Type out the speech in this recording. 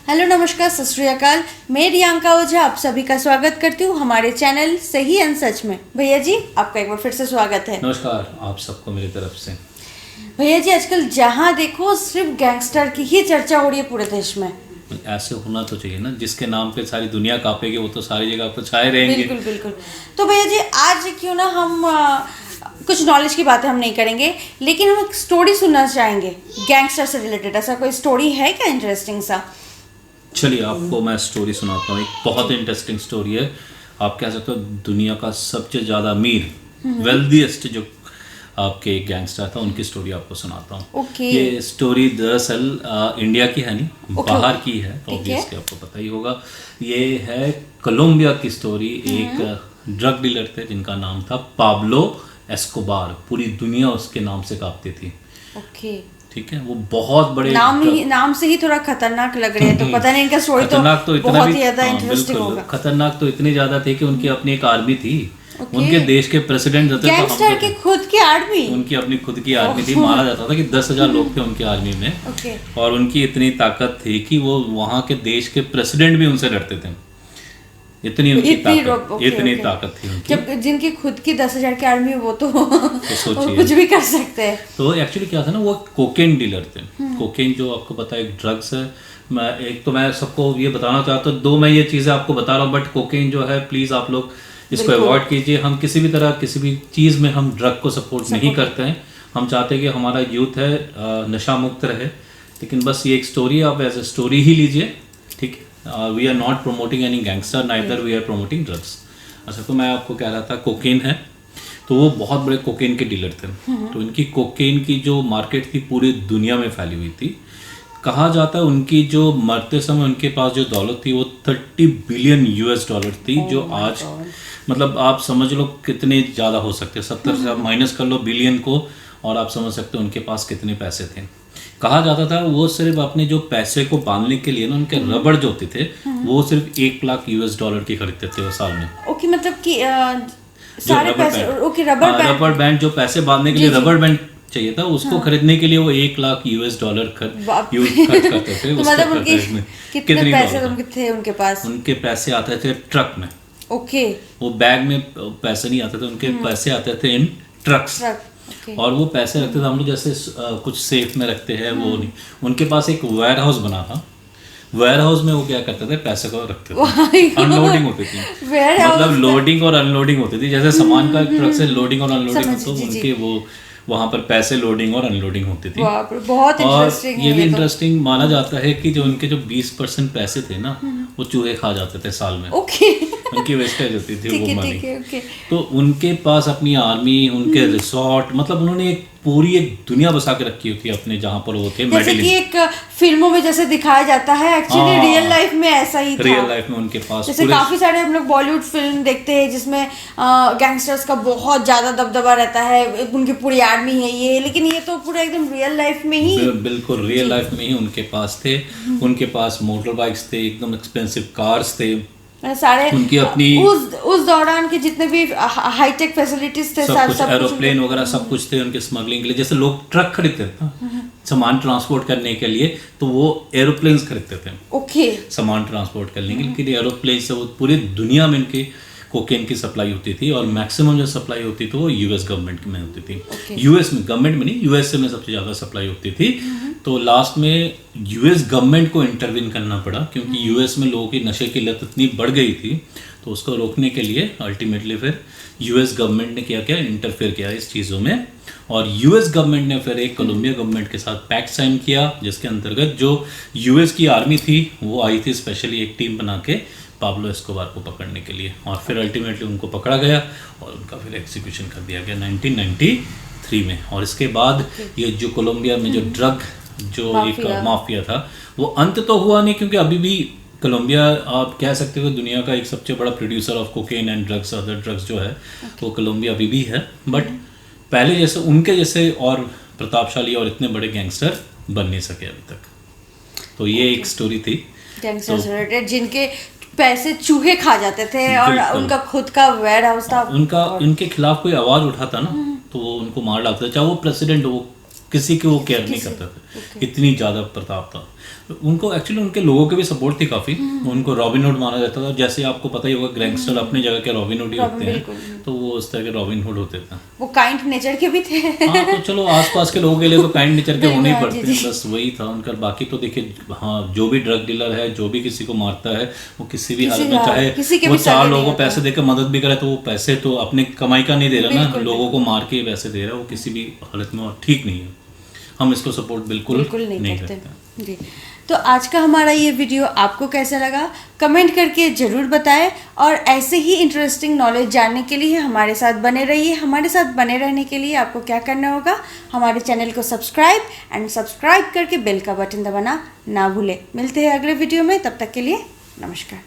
Hello नमस्कार सत श्री अकाल। मैं रियांका ओझा आप सभी का स्वागत करती हूँ हमारे चैनल सही एंड सच में। भैया जी आपका एक बार फिर से स्वागत है। नमस्कार आप सबको मेरी तरफ से। भैया जी आजकल जहाँ देखो सिर्फ गैंगस्टर की ही चर्चा हो रही है पूरे देश में। ऐसे होना तो चाहिए ना, जिसके नाम पे सारी दुनिया कांपेगी वो तो सारी जगह आपको छाए रहेंगे। बिल्कुल बिल्कुल। तो भैया जी आज क्यों ना हम कुछ नॉलेज की बातें हम नहीं करेंगे, लेकिन हम एक स्टोरी सुनना चाहेंगे गैंगस्टर से रिलेटेड। ऐसा कोई स्टोरी है क्या इंटरेस्टिंग सा? चलिए आपको मैं स्टोरी सुनाता हूँ। एक बहुत इंटरेस्टिंग स्टोरी है। आप कह सकते हो दुनिया का सबसे ज़्यादा अमीर वेल्दीएस्ट जो आपके गैंगस्टर था उनकी स्टोरी आपको सुनाता हूँ। ये स्टोरी दरअसल इंडिया की है नहीं, बाहर की है। ऑब्वियसली आपको पता ही होगा। ये है कोलंबिया की स्टोरी। एक ड्रग डीलर थे जिनका नाम था पाब्लो एस्कोबार। पूरी दुनिया उसके नाम से कांपती थी। ठीक है, वो बहुत बड़े नाम से ही थोड़ा खतरनाक लग रहे हैं, तो पता नहीं इनका स्टोरी तो इतना बहुत ही ज्यादा इंटरेस्टिंग होगा। खतरनाक तो इतनी ज्यादा थी कि उनकी अपनी एक आर्मी थी। उनके देश के प्रेसिडेंट थे गैंगस्टर की खुद की आर्मी। उनकी अपनी खुद की आर्मी थी। माना जाता था कि 10,000 लोग थे उनकी आर्मी में। और उनकी इतनी ताकत थी कि वो वहाँ के देश के प्रेसिडेंट भी उनसे डरते थे। इतनी उनकी ताकत थी उनकी। जब जिनकी खुद की 10,000 की आर्मी वो तो कुछ भी कर सकते हैं। तो एक्चुअली क्या था ना, वो कोकेन डीलर थे। कोकेन जो आपको पता है एक ड्रग्स है। मैं सबको ये बताना चाहता हूँ, दो मैं ये चीज़ें आपको बता रहा हूँ, बट कोकेन जो है प्लीज़ आप लोग इसको अवॉइड कीजिए। हम किसी भी तरह किसी भी चीज़ में हम ड्रग को सपोर्ट नहीं करते हैं। हम चाहते हैं कि हमारा यूथ है नशा मुक्त रहे। लेकिन बस ये एक स्टोरी आप एज ए स्टोरी ही लीजिए, ठीक है। We are not promoting any gangster, neither we are promoting drugs. अच्छा, तो मैं आपको कह रहा था कोकेन है, तो वो बहुत बड़े कोकेन के डीलर थे। तो इनकी कोकेन की जो मार्केट थी पूरी दुनिया में फैली हुई थी। कहा जाता है उनकी जो मरते समय उनके पास जो दौलत थी वो 30 बिलियन US डॉलर थी। जो आज मतलब आप समझ लो कितने ज़्यादा हो सकते हैं। 70 से आप माइनस कर लो बिलियन को और आप समझ सकते हो उनके पास कितने पैसे थे। कहा जाता था वो सिर्फ अपने जो पैसे को बांधने के लिए ना उनके रबड़ जो होते थे वो सिर्फ 1 लाख US डॉलर की खरीदते थे वो साल में। ओके, मतलब कि सारे पैसे रबड़ बैंड जो पैसे बांधने के लिए रबड़ बैंड चाहिए था उसको खरीदने के लिए वो 1 लाख US डॉलर खर्च करते थे। तो मतलब कितने पैसे थे उनके पास? उनके पैसे आते थे ट्रक में। वो बैग में पैसे नहीं आते थे, उनके पैसे आते थे इन ट्रक्स। और वो पैसे रखते थे हम लोग जैसे कुछ सेफ में रखते हैं वो नहीं। उनके पास एक वेयर हाउस बना था। वेयर हाउस में वो क्या करते थे, पैसे को रखते थे। अनलोडिंग होती थी, मतलब लोडिंग और अनलोडिंग होती थी। जैसे सामान का ट्रक से लोडिंग और अनलोडिंग, तो उनके वो वहाँ पर पैसे लोडिंग और अनलोडिंग होती थी। बहुत इंटरेस्टिंग। ये भी इंटरेस्टिंग माना जाता है कि जो उनके जो 20% पैसे थे ना वो चूहे खा जाते थे साल में। उनकी वेस्टेज होती थी वो मनी। तो उनके पास अपनी आर्मी, उनके रिसोर्ट, मतलब उन्होंने एक दुनिया बसा के रखी हुई थी अपने जहाँ पर वो थे। जैसे कि एक फिल्मों में जैसे दिखाया जाता है, एक्चुअली रियल लाइफ में ऐसा ही था। रियल लाइफ में उनके पास जैसे काफी सारे हम लोग बॉलीवुड फिल्म देखते हैं जिसमें गैंगस्टर्स का बहुत ज्यादा दबदबा रहता है, उनकी पूरी आर्मी है ये, लेकिन ये तो पूरा एकदम रियल लाइफ में ही, बिल्कुल रियल लाइफ में ही उनके पास थे। उनके पास मोटर बाइक्स थे, एकदम एक्सपेंसिव कार्स थे सारे। उनकी अपनी उस दौरान के जितने भी हाईटेक फैसिलिटीज थे, सब एरोप्लेन वगैरह सब कुछ थे उनके स्मगलिंग के लिए। जैसे लोग ट्रक खरीदते थे सामान ट्रांसपोर्ट करने के लिए, तो वो एरोप्लेन्स खरीदते थे सामान ट्रांसपोर्ट करने के लिए। एरोप्लेन से वो पूरी दुनिया में इनकी कोकेन की सप्लाई होती थी। और मैक्सिमम जो सप्लाई होती थी वो US गवर्नमेंट में होती थी। US में, गवर्नमेंट में नहीं, USA में सबसे ज़्यादा सप्लाई होती थी। तो लास्ट में US गवर्नमेंट को इंटरवीन करना पड़ा क्योंकि US में लोगों की नशे की लत इतनी बढ़ गई थी। तो उसको रोकने के लिए अल्टीमेटली फिर US गवर्नमेंट ने क्या इंटरफेयर किया इस चीज़ों में। और US गवर्नमेंट ने फिर एक कोलंबिया गवर्नमेंट के साथ पैक्ट साइन किया जिसके अंतर्गत जो US की आर्मी थी वो आई थी स्पेशली एक टीम बना के पाब्लो एस्कोबार को पकड़ने के लिए। और फिर अल्टीमेटली उनको पकड़ा गया और उनका फिर एग्जीक्यूशन कर दिया गया 1993 में। और इसके बाद ये जो कोलंबिया में जो ड्रग जो एक माफिया था वो अंत तो हुआ नहीं, क्योंकि अभी भी कोलंबिया आप कह सकते हो दुनिया का एक सबसे बड़ा producer of cocaine and drugs, other drugs जो है वो कोलंबिया अभी भी है। बट पहले जैसे उनके जैसे और प्रतापशाली और इतने बड़े गैंगस्टर बन नहीं सके अभी तक। तो ये एक स्टोरी थी गैंगस्टर से रिलेटेड जिनके पैसे चूहे खा जाते थे और उनका खुद का वेयर हाउस था। उनके खिलाफ कोई आवाज उठाता ना तो वो उनको मार डालता, चाहे वो प्रेसिडेंट हो, किसी की वो केयर नहीं करते थे, इतनी ज़्यादा प्रताप था उनको। एक्चुअली उनके लोगों की भी सपोर्ट थी काफ़ी, उनको रॉबिनहुड माना जाता था। जैसे आपको पता ही होगा गैंगस्टर अपनी जगह के रॉबिनहुड ही होते हैं, तो वो उस तरह के रॉबिनहुड होते थे। वो काइंड नेचर के भी थे। हाँ, तो चलो आसपास के लोगों के लिए तो काइंड नेचर के होने ही पड़ते हैं, बस वही था उनका। बाकी तो देखिए, हाँ, जो भी ड्रग डीलर है, जो भी किसी को मारता है, वो किसी भी हालत में, चाहे वो 4 लोगों को पैसे देकर मदद भी करे, तो वो पैसे तो अपने कमाई का नहीं दे रहा ना, लोगों को मार के पैसे दे रहा है, वो किसी भी हालत में ठीक नहीं है। हम इसको सपोर्ट बिल्कुल नहीं करते जी। तो आज का हमारा ये वीडियो आपको कैसा लगा कमेंट करके ज़रूर बताएं, और ऐसे ही इंटरेस्टिंग नॉलेज जानने के लिए हमारे साथ बने रहिए। हमारे साथ बने रहने के लिए आपको क्या करना होगा, हमारे चैनल को सब्सक्राइब करके बेल का बटन दबाना ना भूलें। मिलते हैं अगले वीडियो में, तब तक के लिए नमस्कार।